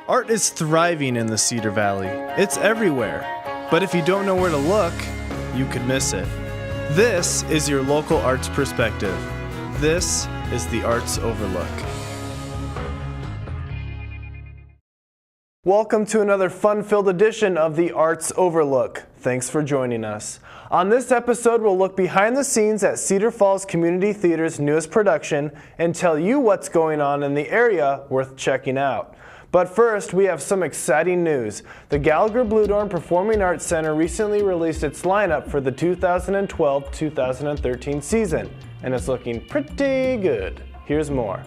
Art is thriving in the Cedar Valley. It's everywhere. But if you don't know where to look, you could miss it. This is your local arts perspective. This is the Arts Overlook. Welcome to another fun-filled edition of the Arts Overlook. Thanks for joining us. On this episode, we'll look behind the scenes at Cedar Falls Community Theater's newest production and tell you what's going on in the area worth checking out. But first, we have some exciting news. The Gallagher Bluedorn Performing Arts Center recently released its lineup for the 2012-2013 season, and it's looking pretty good. Here's more.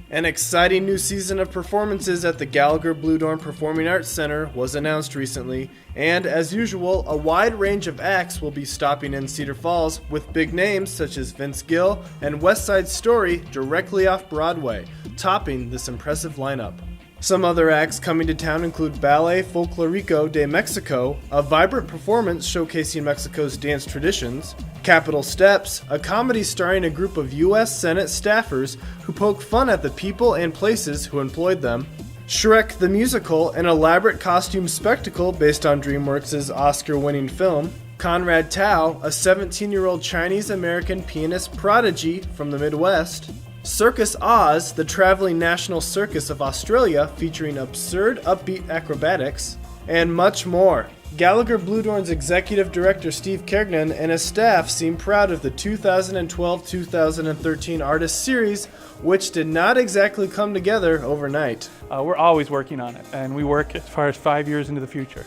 An exciting new season of performances at the Gallagher Bluedorn Performing Arts Center was announced recently, and as usual, a wide range of acts will be stopping in Cedar Falls with big names such as Vince Gill and West Side Story directly off Broadway, topping this impressive lineup. Some other acts coming to town include Ballet Folklorico de Mexico, a vibrant performance showcasing Mexico's dance traditions, Capitol Steps, a comedy starring a group of U.S. Senate staffers who poke fun at the people and places who employed them, Shrek the Musical, an elaborate costume spectacle based on DreamWorks' Oscar-winning film, Conrad Tao, a 17-year-old Chinese-American pianist prodigy from the Midwest, Circus Oz, the traveling national circus of Australia featuring absurd, upbeat acrobatics, and much more. Gallagher Bluedorn's executive director Steve Kergnen and his staff seem proud of the 2012-2013 Artist Series, which did not exactly come together overnight. We're always working on it, and we work as far as 5 years into the future.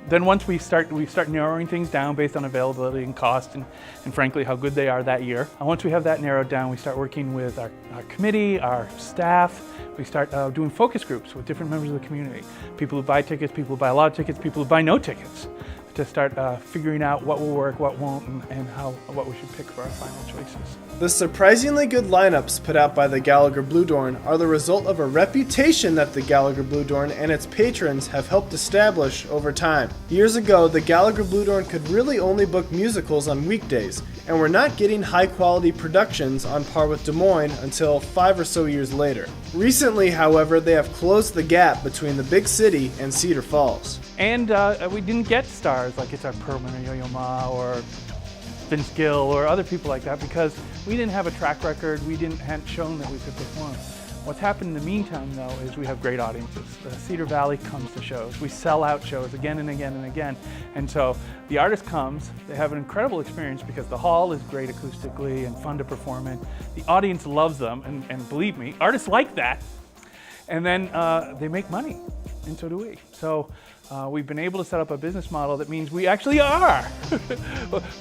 Then once we start narrowing things down based on availability and cost and frankly how good they are that year. And once we have that narrowed down, we start working with our committee, our staff. We start doing focus groups with different members of the community. People who buy tickets, people who buy a lot of tickets, people who buy no tickets, to start figuring out what will work, what won't, and what we should pick for our final choices. The surprisingly good lineups put out by the Gallagher Bluedorn are the result of a reputation that the Gallagher Bluedorn and its patrons have helped establish over time. Years ago, the Gallagher Bluedorn could really only book musicals on weekdays, and we're not getting high-quality productions on par with Des Moines until 5 or so years later. Recently, however, they have closed the gap between the big city and Cedar Falls. And we didn't get stars like It's Our Perlman or Yo-Yo Ma or Vince Gill or other people like that because we didn't have a track record, we hadn't shown that we could perform. What's happened in the meantime, though, is we have great audiences. The Cedar Valley comes to shows. We sell out shows again and again and again. And so the artist comes, they have an incredible experience because the hall is great acoustically and fun to perform in. The audience loves them, and believe me, artists like that. And then they make money, and so do we. So we've been able to set up a business model that means we actually are.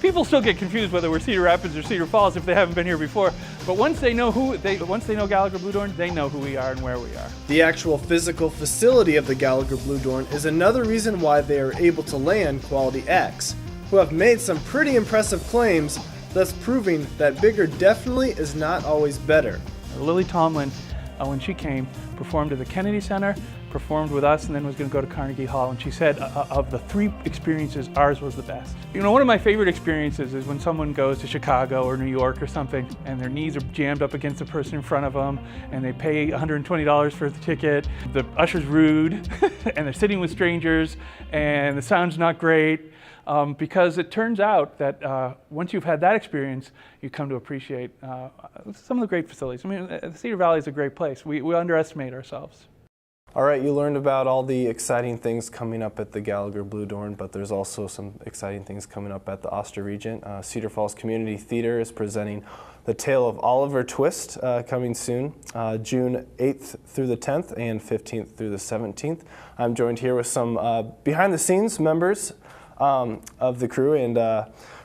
People still get confused whether we're Cedar Rapids or Cedar Falls if they haven't been here before. But once they know Gallagher Bluedorn, they know who we are and where we are. The actual physical facility of the Gallagher Bluedorn is another reason why they are able to land quality acts, who have made some pretty impressive claims, thus proving that bigger definitely is not always better. Lily Tomlin, when she came, performed at the Kennedy Center, performed with us, and then was going to go to Carnegie Hall. And she said of the 3 experiences, ours was the best. You know, one of my favorite experiences is when someone goes to Chicago or New York or something, and their knees are jammed up against the person in front of them, and they pay $120 for the ticket. The usher's rude, and they're sitting with strangers, and the sound's not great. Because it turns out that once you've had that experience, you come to appreciate some of the great facilities. I mean, the Cedar Valley is a great place. We underestimate ourselves. All right, you learned about all the exciting things coming up at the Gallagher Bluedorn, but there's also some exciting things coming up at the Oster Regent. Cedar Falls Community Theater is presenting The Tale of Oliver Twist coming soon, June 8th through the 10th and 15th through the 17th. I'm joined here with some behind-the-scenes members of the crew, and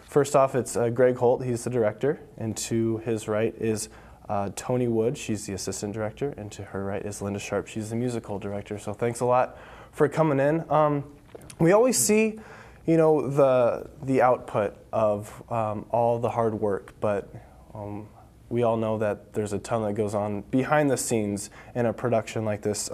first off, it's Greg Holt. He's the director, and to his right is Tony Wood. She's the assistant director, and to her right is Linda Sharp. She's the musical director. So thanks a lot for coming in. We always see, you know, the output of all the hard work, but we all know that there's a ton that goes on behind the scenes in a production like this.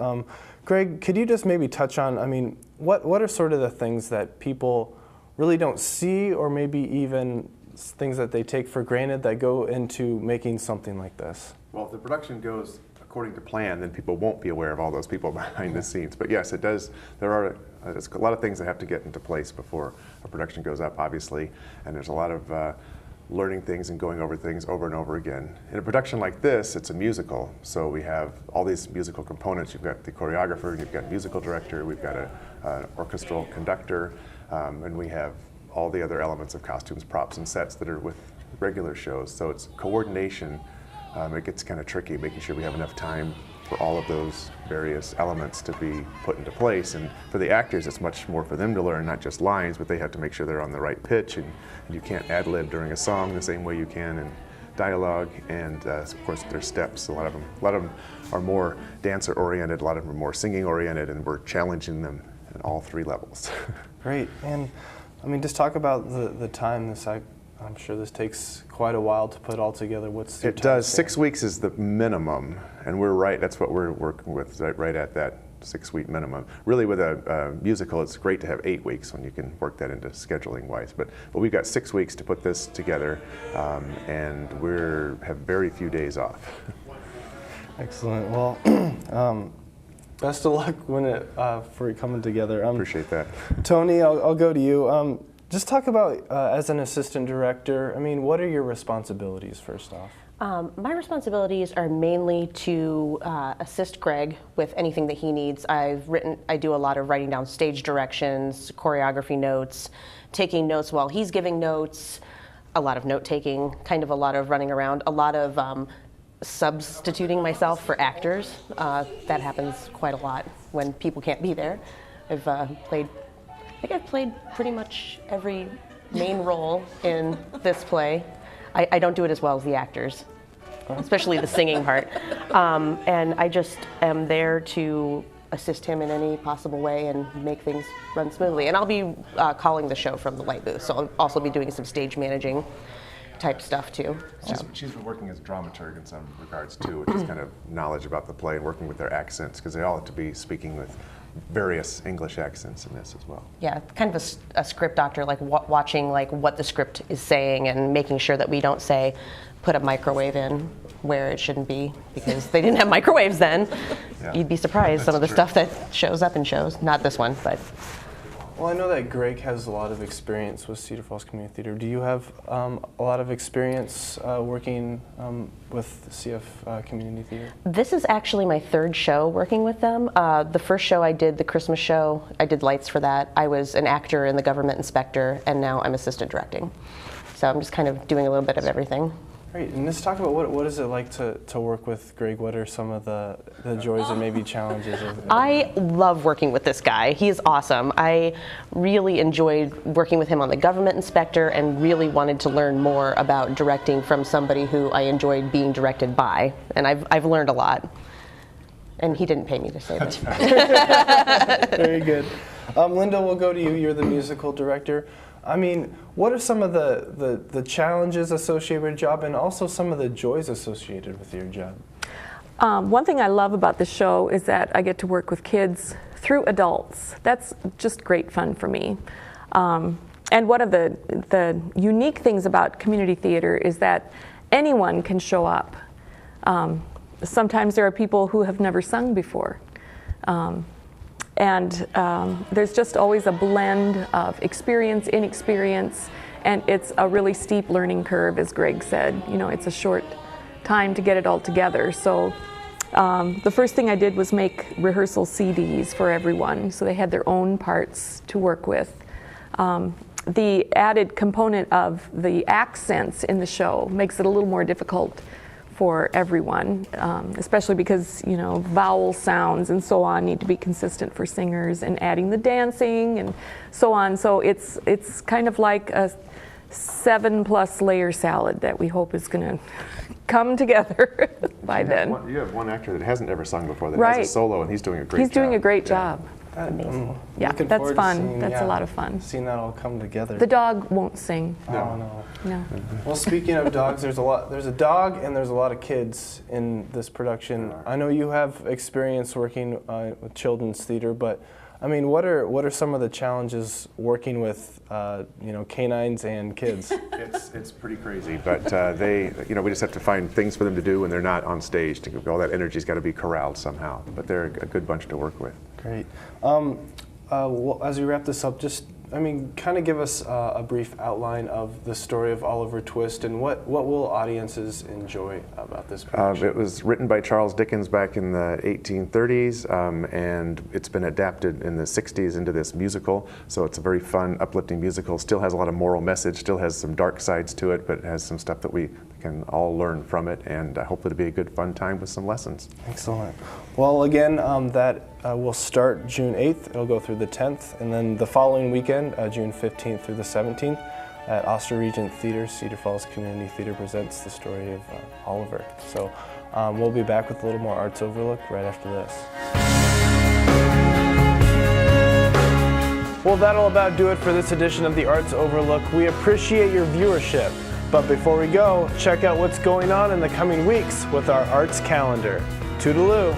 Greg, could you just maybe touch on, I mean, what are sort of the things that people really don't see, or maybe even things that they take for granted that go into making something like this? Well, if the production goes according to plan, then people won't be aware of all those people behind the scenes. But yes, it does. There's a lot of things that have to get into place before a production goes up, obviously, and there's a lot of learning things and going over things over and over again. In a production like this, it's a musical, so we have all these musical components. You've got the choreographer, you've got a musical director, we've got an orchestral conductor, and we have all the other elements of costumes, props, and sets that are with regular shows. So it's coordination. It gets kind of tricky, making sure we have enough time for all of those various elements to be put into place. And for the actors, it's much more for them to learn, not just lines, but they have to make sure they're on the right pitch, and you can't ad-lib during a song the same way you can in dialogue. And of course, there's steps. A lot of them are more dancer-oriented, a lot of them are more singing-oriented, and we're challenging them at all three levels. Great. And I mean, just talk about the time. I'm sure this takes quite a while to put all together. What's your It does. time 6 weeks is the minimum, and we're right. That's what we're working with, right at that 6-week minimum. Really, with a musical, it's great to have 8 weeks when you can work that into scheduling wise. But we've got 6 weeks to put this together, and we have very few days off. Excellent. Well, best of luck for it coming together. Appreciate that. Tony, I'll go to you. Just talk about, as an assistant director, I mean, what are your responsibilities first off? My responsibilities are mainly to assist Greg with anything that he needs. I do a lot of writing down stage directions, choreography notes, taking notes while he's giving notes, a lot of note taking, kind of a lot of running around, a lot of substituting myself for actors. That happens quite a lot when people can't be there. I think I've played pretty much every main role in this play. I don't do it as well as the actors, especially the singing part. And I just am there to assist him in any possible way and make things run smoothly. And I'll be calling the show from the light booth, so I'll also be doing some stage managing type stuff too. So. She's been working as a dramaturg in some regards too, which is kind of knowledge about the play and working with their accents, because they all have to be speaking with various English accents in this as well. Yeah, kind of a script doctor, like watching like what the script is saying and making sure that we don't say put a microwave in where it shouldn't be, because they didn't have microwaves then. Yeah. You'd be surprised some of the stuff that shows up in shows. Not this one, but. Well, I know that Greg has a lot of experience with Cedar Falls Community Theater. Do you have a lot of experience working with CF Community Theater? This is actually my third show working with them. The first show I did, the Christmas show, I did lights for that. I was an actor in the government inspector, and now I'm assistant directing. So I'm just kind of doing a little bit of everything. Great, and let's talk about what is it like to work with Greg? What are some of the joys and maybe challenges? I love working with this guy. He is awesome. I really enjoyed working with him on the government inspector and really wanted to learn more about directing from somebody who I enjoyed being directed by. And I've learned a lot. And he didn't pay me to say that. Very good. Linda, we'll go to you. You're the musical director. I mean, what are some of the challenges associated with your job, and also some of the joys associated with your job? One thing I love about the show is that I get to work with kids through adults. That's just great fun for me. And one of the unique things about community theater is that anyone can show up. Sometimes there are people who have never sung before. And there's just always a blend of experience, inexperience, and it's a really steep learning curve, as Greg said. You know, it's a short time to get it all together. So the first thing I did was make rehearsal CDs for everyone, so they had their own parts to work with. The added component of the accents in the show makes it a little more difficult for everyone, especially because, you know, vowel sounds and so on need to be consistent for singers, and adding the dancing and so on. So it's kind of like a 7+ layer salad that we hope is going to come together by then. You have one actor that hasn't ever sung before that Right. has a solo, and he's doing a great job. He's doing a great job. Yeah, Looking that's forward to fun. seeing, That's a lot of fun. Seeing that all come together. The dog won't sing. No. No. Well, speaking of dogs, there's a dog and there's a lot of kids in this production. I know you have experience working with children's theater, but I mean, what are some of the challenges working with canines and kids? It's pretty crazy, but we just have to find things for them to do when they're not on stage. All that energy's got to be corralled somehow. But they're a good bunch to work with. Great. Well, as we wrap this up, kind of give us a brief outline of the story of Oliver Twist, and what will audiences enjoy about this production? It was written by Charles Dickens back in the 1830s, and it's been adapted in the 60s into this musical. So it's a very fun, uplifting musical. Still has a lot of moral message, still has some dark sides to it, but it has some stuff that we can all learn from it, and hopefully it'll be a good, fun time with some lessons. Excellent. Well, again, that will start June 8th. It'll go through the 10th, and then the following weekend, June 15th through the 17th, at Oster Regent Theater, Cedar Falls Community Theater presents the story of Oliver. So we'll be back with a little more Arts Overlook right after this. Well, that'll about do it for this edition of the Arts Overlook. We appreciate your viewership. But before we go, check out what's going on in the coming weeks with our arts calendar. Toodaloo!